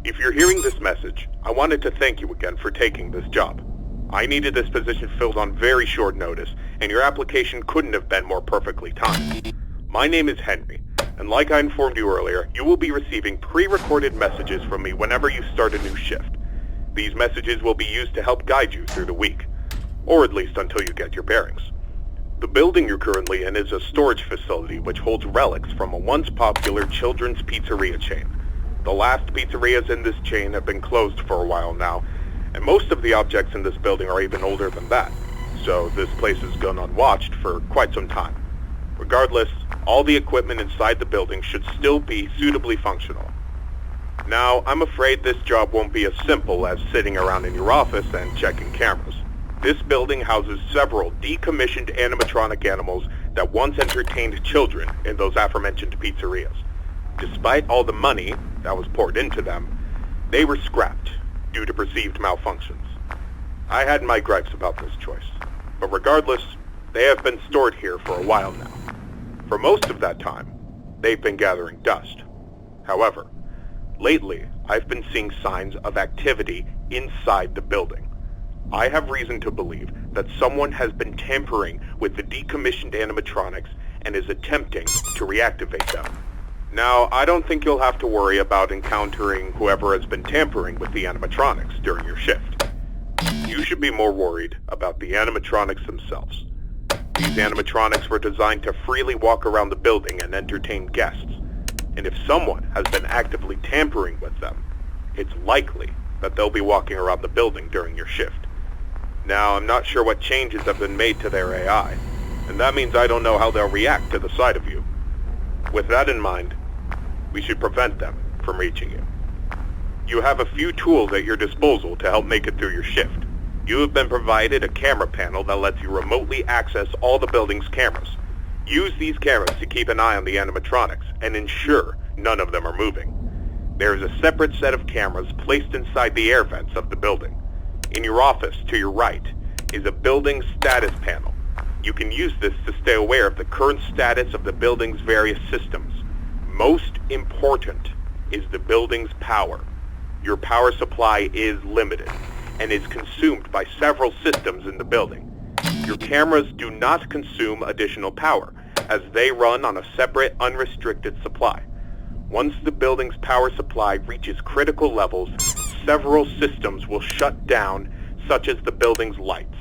If you're hearing this message, I wanted to thank you again for taking this job. I needed this position filled on very short notice, and your application couldn't have been more perfectly timed. My name is Henry, and like I informed you earlier, you will be receiving pre-recorded messages from me whenever you start a new shift. These messages will be used to help guide you through the week, or at least until you get your bearings. The building you're currently in is a storage facility which holds relics from a once popular children's pizzeria chain. The last pizzerias in this chain have been closed for a while now, and most of the objects in this building are even older than that, so this place has gone unwatched for quite some time. Regardless, all the equipment inside the building should still be suitably functional. Now, I'm afraid this job won't be as simple as sitting around in your office and checking cameras. This building houses several decommissioned animatronic animals that once entertained children in those aforementioned pizzerias. Despite all the money that was poured into them, they were scrapped due to perceived malfunctions. I had my gripes about this choice, but regardless, they have been stored here for a while now. For most of that time, they've been gathering dust. However, lately, I've been seeing signs of activity inside the building. I have reason to believe that someone has been tampering with the decommissioned animatronics and is attempting to reactivate them. Now, I don't think you'll have to worry about encountering whoever has been tampering with the animatronics during your shift. You should be more worried about the animatronics themselves. These animatronics were designed to freely walk around the building and entertain guests, and if someone has been actively tampering with them, it's likely that they'll be walking around the building during your shift. Now, I'm not sure what changes have been made to their AI, and that means I don't know how they'll react to the sight of you. With that in mind, we should prevent them from reaching you. You have a few tools at your disposal to help make it through your shift. You have been provided a camera panel that lets you remotely access all the building's cameras. Use these cameras to keep an eye on the animatronics and ensure none of them are moving. There is a separate set of cameras placed inside the air vents of the building. In your office, to your right, is a building status panel. You can use this to stay aware of the current status of the building's various systems. Most important is the building's power. Your power supply is limited and is consumed by several systems in the building. Your cameras do not consume additional power, as they run on a separate, unrestricted supply. Once the building's power supply reaches critical levels, several systems will shut down, such as the building's lights.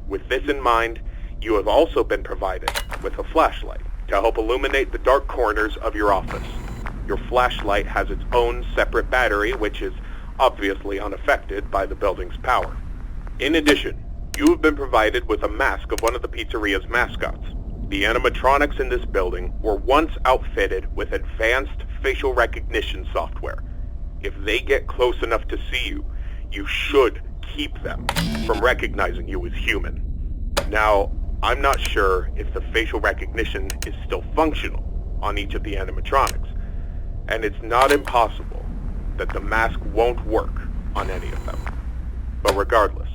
With this in mind, you have also been provided with a flashlight to help illuminate the dark corners of your office. Your flashlight has its own separate battery, which is obviously unaffected by the building's power. In addition, you have been provided with a mask of one of the pizzeria's mascots. The animatronics in this building were once outfitted with advanced facial recognition software. If they get close enough to see you, you should keep them from recognizing you as human. Now, I'm not sure if the facial recognition is still functional on each of the animatronics, and it's not impossible that the mask won't work on any of them. But regardless,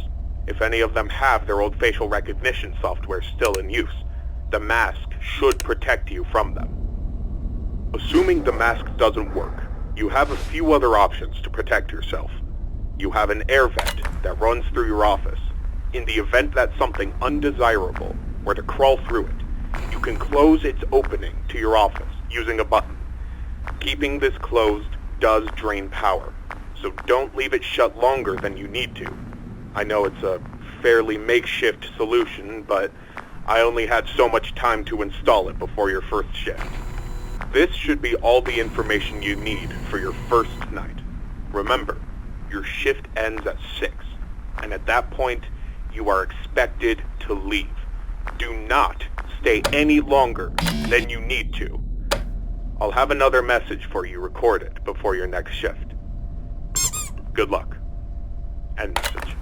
if any of them have their old facial recognition software still in use, the mask should protect you from them. Assuming the mask doesn't work, you have a few other options to protect yourself. You have an air vent that runs through your office. In the event that something undesirable were to crawl through it, you can close its opening to your office using a button. Keeping this closed does drain power, so don't leave it shut longer than you need to. I know it's a fairly makeshift solution, but I only had so much time to install it before your first shift. This should be all the information you need for your first night. Remember, your shift ends at 6, and at that point, you are expected to leave. Do not stay any longer than you need to. I'll have another message for you recorded before your next shift. Good luck. End message.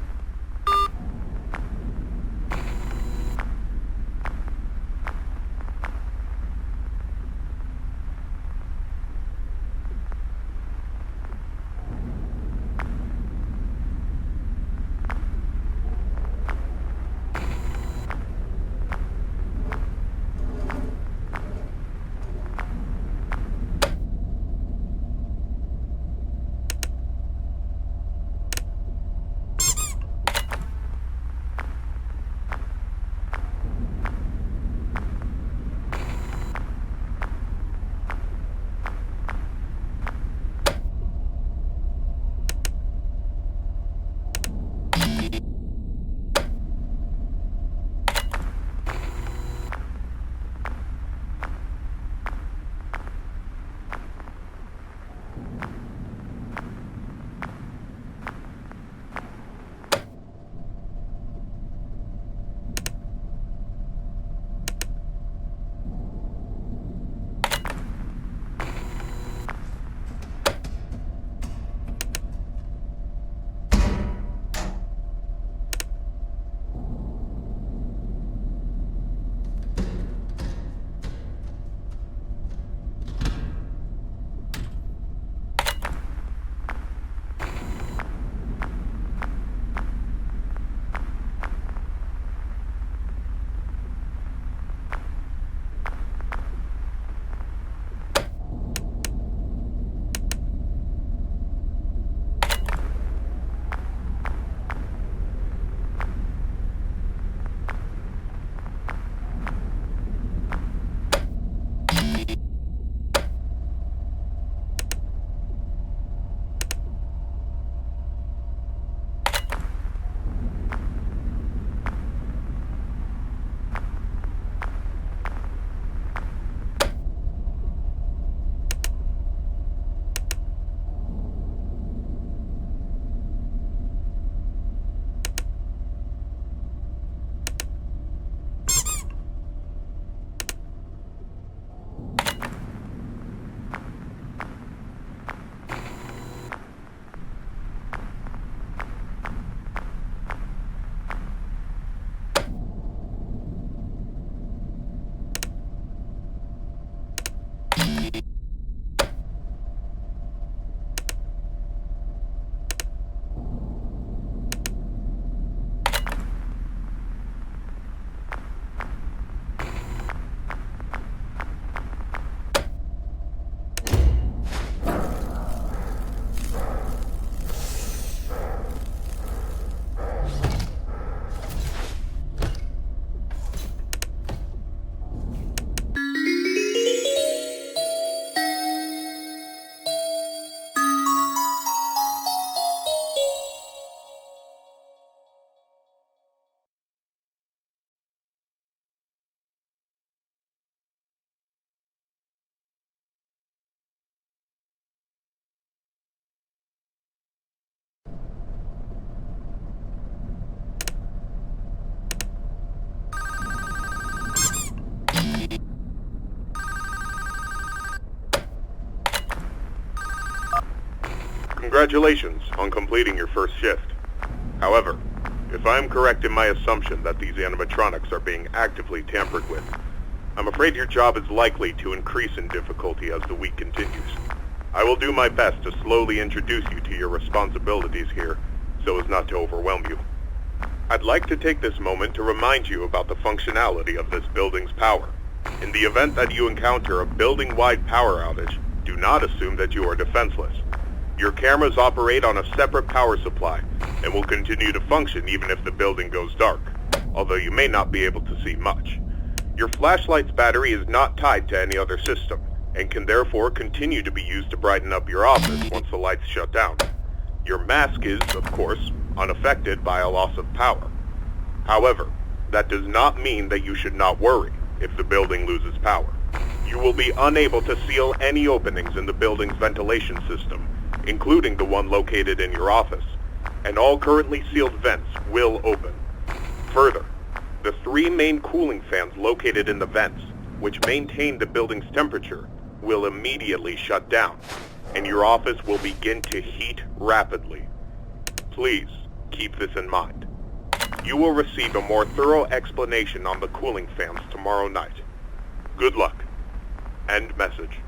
Congratulations on completing your first shift. However, if I am correct in my assumption that these animatronics are being actively tampered with, I'm afraid your job is likely to increase in difficulty as the week continues. I will do my best to slowly introduce you to your responsibilities here, so as not to overwhelm you. I'd like to take this moment to remind you about the functionality of this building's power. In the event that you encounter a building-wide power outage, do not assume that you are defenseless. Your cameras operate on a separate power supply and will continue to function even if the building goes dark, although you may not be able to see much. Your flashlight's battery is not tied to any other system and can therefore continue to be used to brighten up your office once the lights shut down. Your mask is, of course, unaffected by a loss of power. However, that does not mean that you should not worry if the building loses power. You will be unable to seal any openings in the building's ventilation system, including the one located in your office, and all currently sealed vents will open. Further, the 3 main cooling fans located in the vents, which maintain the building's temperature, will immediately shut down, and your office will begin to heat rapidly. Please keep this in mind. You will receive a more thorough explanation on the cooling fans tomorrow night. Good luck. End message.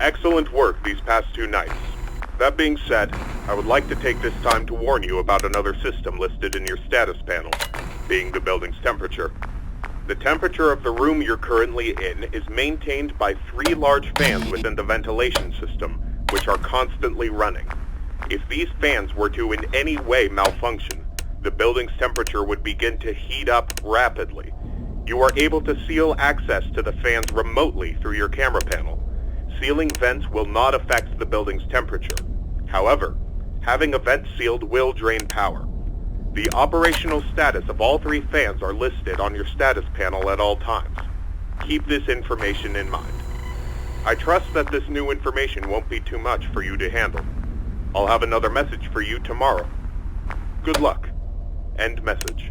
Excellent work these past 2 nights. That being said, I would like to take this time to warn you about another system listed in your status panel, being the building's temperature. The temperature of the room you're currently in is maintained by 3 large fans within the ventilation system, which are constantly running. If these fans were to in any way malfunction, the building's temperature would begin to heat up rapidly. You are able to seal access to the fans remotely through your camera panel. Sealing vents will not affect the building's temperature. However, having a vent sealed will drain power. The operational status of all 3 fans are listed on your status panel at all times. Keep this information in mind. I trust that this new information won't be too much for you to handle. I'll have another message for you tomorrow. Good luck. End message.